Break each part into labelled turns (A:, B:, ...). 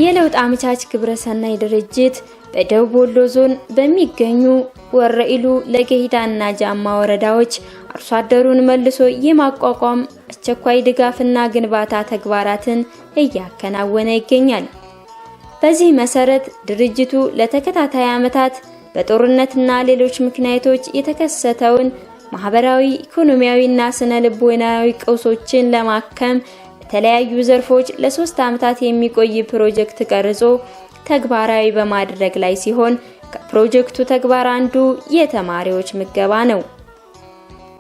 A: የለውጥ አመቻች ግብረሰናይ ድርጅት በደቡብ ወሎ ዞን በሚገኙ ወረኢሉ ለገሂዳና ጃማ ወረዳዎች አርሶ አደሩን መልሶ የማቋቋም አስቸኳይ ድጋፍና ግንባታ ተግባራትን እያከናወነ ይገኛል። በዚህ መሰረት ድርጅቱ ለተከታታይ ዓመታት በጦርነትና ሌሎች ምክንያቶች የተከሰተውን ማህበራዊ፣ ኢኮኖሚያዊና ስነ ልቦናዊ ቀውሶችን ለማከም በተለያዩ ዘርፎች ለ3 ዓመታት የሚቆይ ፕሮጀክት ቀርጾ ተግባራዊ በማድረግ ላይ ሲሆን ከፕሮጀክቱ ተግባር አንዱ የተማሪዎች ምገባ ነው።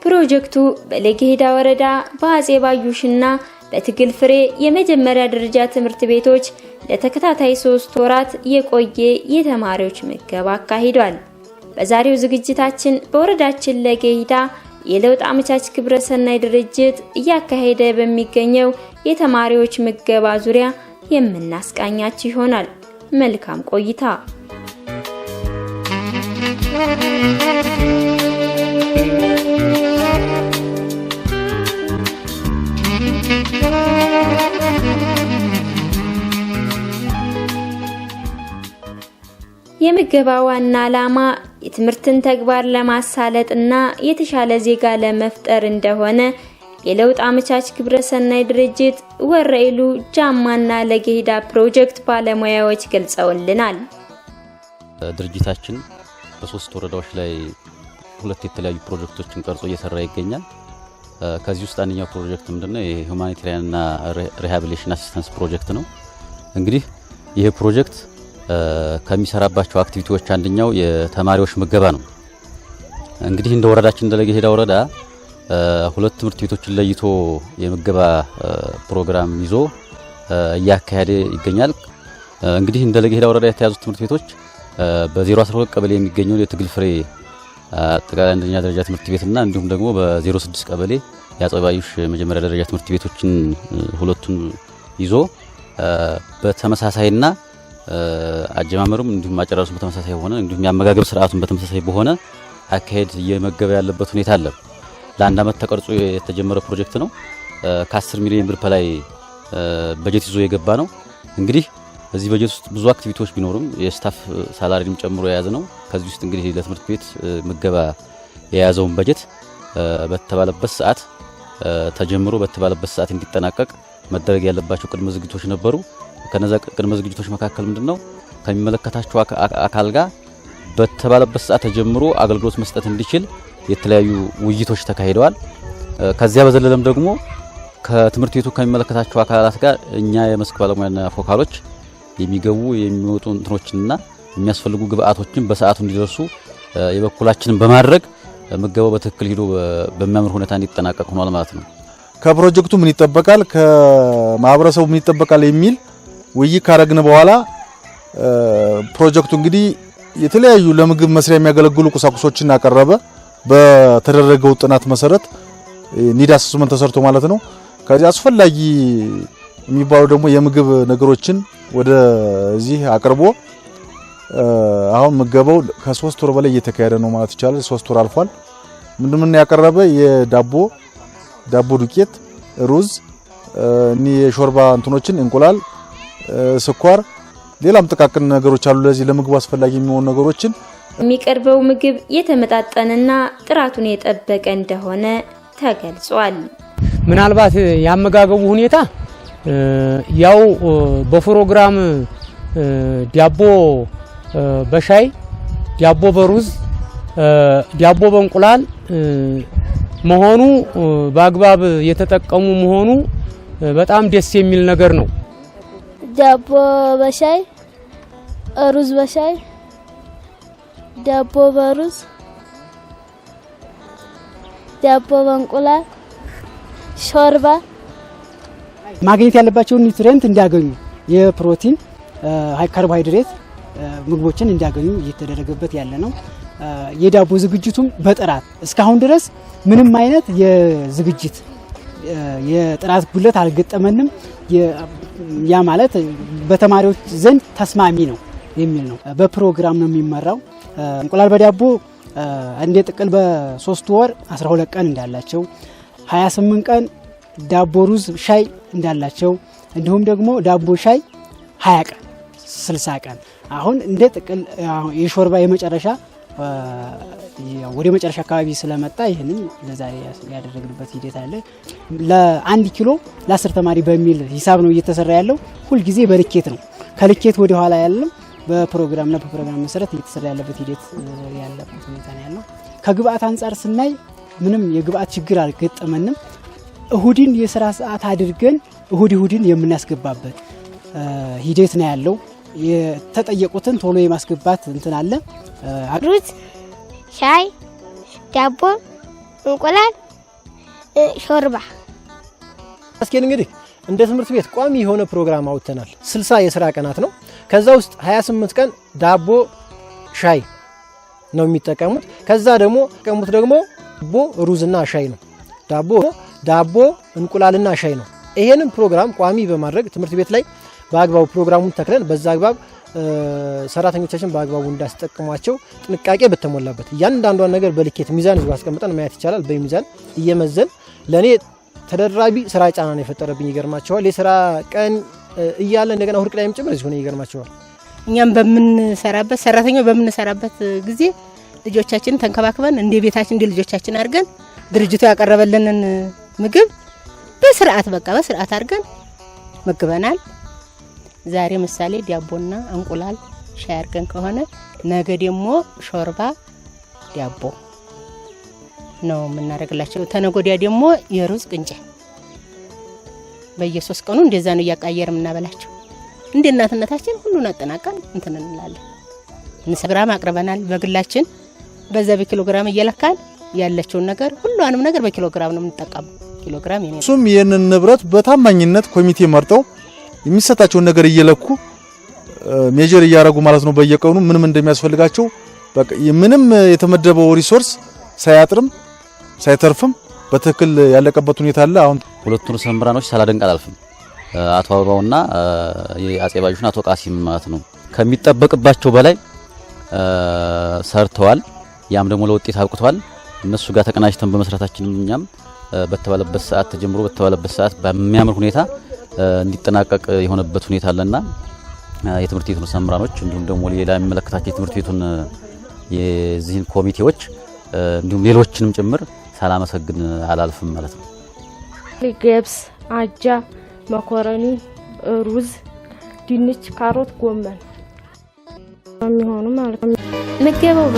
A: ፕሮጀክቱ በለገሂዳ ወረዳ በአጼ ባዩሽና በትግል ፍሬ የመጀመሪያ ደረጃ ትምህርት ቤቶች ለተከታታይ 3 ወራት የቆየ የተማሪዎች ምገባ አካሂዷል። በዛሬው ዝግጅታችን በወረዳችን ለገሂዳ የለውጥ አመቻች ግብረሰናይ ድርጅት እያካሄደ በሚገኘው የተማሪዎች ምገባ ዙሪያ የምናስቃኛችሁ ይሆናል። መልካም ቆይታ። የምገባ ዋና ዓላማ የትምህርትን ተግባር ለማሳለጥና የተሻለ ዜጋ ለመፍጠር እንደሆነ የለውጥ አመቻች ግብረሰናይ ድርጅት ወረኢሉ ጃማና ለገሂዳ ፕሮጀክት ባለሙያዎች ገልጸውልናል።
B: ድርጅታችን በ3 ወረዳዎች ላይ 2 የተለያዩ ፕሮጀክቶችን ቀርጾ እየሰራ ይገኛል። ከዚህ ውስጥ አንደኛው ፕሮጀክት ምንድነው? የሁማኒታሪያንና ሪሃቢሊቴሽን አሲስታንስ ፕሮጀክት ነው። እንግዲህ ይሄ ፕሮጀክት ከሚሰራባቸው አክቲቪቲዎች አንደኛው የተማሪዎች ምገባ ነው። እንግዲህ እንደ ወረዳችን እንደ ለገሂዳ ወረዳ 2 ትምህርት ቤቶችን ለይቶ የምገባ ፕሮግራም ይዞ እያካሄደ ይገኛል። እንግዲህ እንደ ለገሂዳ ወረዳ የተያዙት ትምህርት ቤቶች በ012 ቀበሌ የሚገኘው የትግል ፍሬ አጠቃላይ አንደኛ ደረጃ ትምህርት ቤትና እንዲሁም ደግሞ በ06 ቀበሌ የአጼ ባዩሽ መጀመሪያ ደረጃ ትምህርት ቤቶችን ሁለቱን ይዞ በተመሳሳይና አጀማመሩም እንዲሁም አጨራረሱም በተመሳሳይ ሆነ እንዲሁም ያመጋገብ ስርዓቱን በተመሳሳይ በሆነ አካሄድ እየመገበ ያለበት ሁኔታ አለ። ለአንድ አመት ተቀርጾ የተጀመረ ፕሮጀክት ነው። ከ10 ሚሊዮን ብር በላይ በጀት ይዞ የገባ ነው። እንግዲህ እዚህ በጀት ውስጥ ብዙ አክቲቪቲዎች ቢኖሩም የስታፍ ሳላሪንም ጨምሮ የያዘ ነው። ከዚህ ውስጥ እንግዲህ ለትምህርት ቤት ምገባ የያዘውን በጀት በተባለበት ሰዓት ተጀምሮ በተባለበት ሰዓት እንዲጠናቀቅ መደረግ ያለባቸው ቅድመ ዝግጅቶች ነበሩ። ከነዛ ቅድመ ዝግጅቶች መካከል ምንድነው? ከሚመለከታቸው አካል ጋር በተባለበት ሰዓት ተጀምሮ አገልግሎት መስጠት እንዲችል የተለያዩ ውይይቶች ተካሂደዋል። ከዚያ በዘለለም ደግሞ ከትምህርት ቤቱ ከሚመለከታቸው አካላት ጋር እኛ የመስክ ባለሙያና ፎካሎች የሚገቡ የሚወጡ እንትኖችንና የሚያስፈልጉ ግብአቶችን በሰዓቱ እንዲደርሱ የበኩላችንን በማድረግ ምገባው በትክክል ሄዶ በሚያምር ሁኔታ እንዲጠናቀቅ ሆኗል ማለት ነው።
C: ከፕሮጀክቱ ምን ይጠበቃል፣ ከማህበረሰቡ ምን ይጠበቃል የሚል ውይይት ካረግን በኋላ ፕሮጀክቱ እንግዲህ የተለያዩ ለምግብ መስሪያ የሚያገለግሉ ቁሳቁሶችን አቀረበ። በተደረገው ጥናት መሰረት ኒድ አሰስመንት ተሰርቶ ማለት ነው። ከዚህ አስፈላጊ የሚባሉ ደግሞ የምግብ ነገሮችን ወደዚህ አቅርቦ አሁን ምገባው ከ3 ወር በላይ እየተካሄደ ነው ማለት ይቻላል። 3 ወር አልፏል። ምንድነው ያቀረበ? ዳቦ ዱቄት፣ ሩዝ፣ የሾርባ እንትኖችን፣ እንቁላል፣ ስኳር፣ ሌላም ጥቃቅን ነገሮች አሉ። ለዚህ ለምግቡ አስፈላጊ የሚሆኑ ነገሮችን
A: የሚቀርበው ምግብ የተመጣጠነና ጥራቱን የጠበቀ እንደሆነ ተገልጿል።
D: ምናልባት ያመጋገቡ ሁኔታ ያው በፕሮግራም ዳቦ በሻይ፣ ዳቦ በሩዝ፣ ዳቦ በእንቁላል መሆኑ በአግባብ የተጠቀሙ መሆኑ በጣም ደስ የሚል ነገር ነው።
E: ዳቦ በሻይ፣ ሩዝ በሻይ፣ ዳቦ በሩዝ፣ ዳቦ በእንቁላል፣ ሾርባ
F: ማግኘት ያለባቸው ኒውትሪየንት እንዲያገኙ የፕሮቲን ካርቦሃይድሬት ምግቦችን እንዲያገኙ እየተደረገበት ያለ ነው። የዳቦ ዝግጅቱም በጥራት እስካሁን ድረስ ምንም አይነት የዝግጅት የጥራት ጉድለት አልገጠመንም። ያ ማለት በተማሪዎች ዘንድ ተስማሚ ነው የሚል ነው። በፕሮግራም ነው የሚመራው። እንቁላል በዳቦ እንደ ጥቅል በ3 ወር 12 ቀን እንዳላቸው፣ 28 ቀን ዳቦ ሩዝ ሻይ እንዳላቸው፣ እንዲሁም ደግሞ ዳቦ ሻይ 20 ቀን 60 ቀን አሁን እንደ ጥቅል የሾርባ የመጨረሻ ወደ መጨረሻ አካባቢ ስለመጣ ይሄንን ለዛሬ ያደረግንበት ሂደት አለ። ለ1 ኪሎ ለ10 ተማሪ በሚል ሂሳብ ነው እየተሰራ ያለው። ሁሉ ጊዜ በልኬት ነው። ከልኬት ወደ ኋላ ያለው በፕሮግራምና በፕሮግራም መሰረት እየተሰራ ያለበት ሂደት ያለበት ሁኔታ ነው ያለው። ከግብአት አንፃር ስናይ ምንም የግብአት ችግር አልገጠመንም። እሁድን የሥራ ሰዓት አድርገን እሁድን የምናስገባበት ሂደት ነው ያለው። የተጠየቁትን ቶሎ የማስገባት እንትን አለ።
G: ሩዝ፣ ሻይ፣ ዳቦ፣ እንቁላል፣ ሾርባ።
H: አስኪን እንግዲህ እንደ ትምህርት ቤት ቋሚ የሆነ ፕሮግራም አውጥተናል። 60 የሥራ ቀናት ነው። ከዛ ውስጥ 28 ቀን ዳቦ ሻይ ነው የሚጠቀሙት። ከዛ ደግሞ ተቀሙት ደግሞ ዳቦ ሩዝና ሻይ ነው። ዳቦ እንቁላልና ሻይ ነው። ይሄንን ፕሮግራም ቋሚ በማድረግ ትምህርት ቤት ላይ በአግባቡ ፕሮግራሙን ተክለን በዛ አግባብ ሰራተኞቻችን በአግባቡ እንዳስጠቅሟቸው ጥንቃቄ በተሞላበት እያንዳንዷን ነገር በልኬት ሚዛን ይዞ አስቀምጠን ማየት ይቻላል። በሚዛን እየመዘን ለኔ ተደራቢ ስራ ጫና ነው የፈጠረብኝ። ይገርማቸዋል። የስራ ቀን እያለ እንደገና እሁድ ቅዳሜም ጭምር እዚህ ሆነ። ይገርማቸዋል።
I: እኛም በምንሰራበት ሰራተኛው በምንሰራበት ጊዜ ልጆቻችንን ተንከባክበን እንደ ቤታችን እንደ ልጆቻችን አድርገን ድርጅቱ ያቀረበልንን ምግብ በስርዓት አድርገን መግበናል። ዛሬ ምሳሌ ዳቦና እንቁላል ሻይ አድርገን ከሆነ ነገ ደግሞ ሾርባ ዳቦ ነው የምናደርግላቸው። ተነጎዲያ ደግሞ የሩዝ ቅንጨ በየ3 ቀኑ እንደዛ ነው እያቃየር የምናበላቸው። እንደ እናትነታችን ሁሉን አጠናቀን እንትን እንላለን። ግራም አቅርበናል በግላችን በዛ በኪሎግራም እየለካን ያለችውን ነገር ሁሉንም ነገር በኪሎግራም ነው የምንጠቀመው። ኪሎግራም የኔ
C: እሱም ይሄንን ንብረት በታማኝነት ኮሚቴ መርጠው የሚሰጣቸውን ነገር እየለኩ ሜጀር እያደረጉ ማለት ነው። በየቀኑ ምንም እንደሚያስፈልጋቸው በቃ ምንም የተመደበው ሪሶርስ ሳያጥርም ሳይተርፍም በትክክል ያለቀበት ሁኔታ አለ። አሁን
B: ሁለቱን ሰምራኖች ሳላደንቅ አላልፍም። አቶ አበባውና የአጼ ባዩሽና አቶ ቃሲም ማለት ነው ከሚጠበቅባቸው በላይ ሰርተዋል። ያም ደግሞ ለውጤት አብቅቷል። እነሱ ጋር ተቀናጅተን በመስራታችን እኛም በተባለበት ሰዓት ተጀምሮ በተባለበት ሰዓት በሚያምር ሁኔታ እንዲጠናቀቅ የሆነበት ሁኔታ አለና የትምህርት ቤቱን ሰምራኖች እንዲሁም ደግሞ ሌላ የሚመለከታቸው የትምህርት ቤቱን የዚህን ኮሚቴዎች እንዲሁም ሌሎችንም ጭምር ሳላመሰግን አላልፍም ማለት ነው።
J: ገብስ፣ አጃ፣ መኮረኒ፣ ሩዝ፣ ድንች፣ ካሮት፣ ጎመን የሚሆኑ ማለት ነው።
A: ምገባው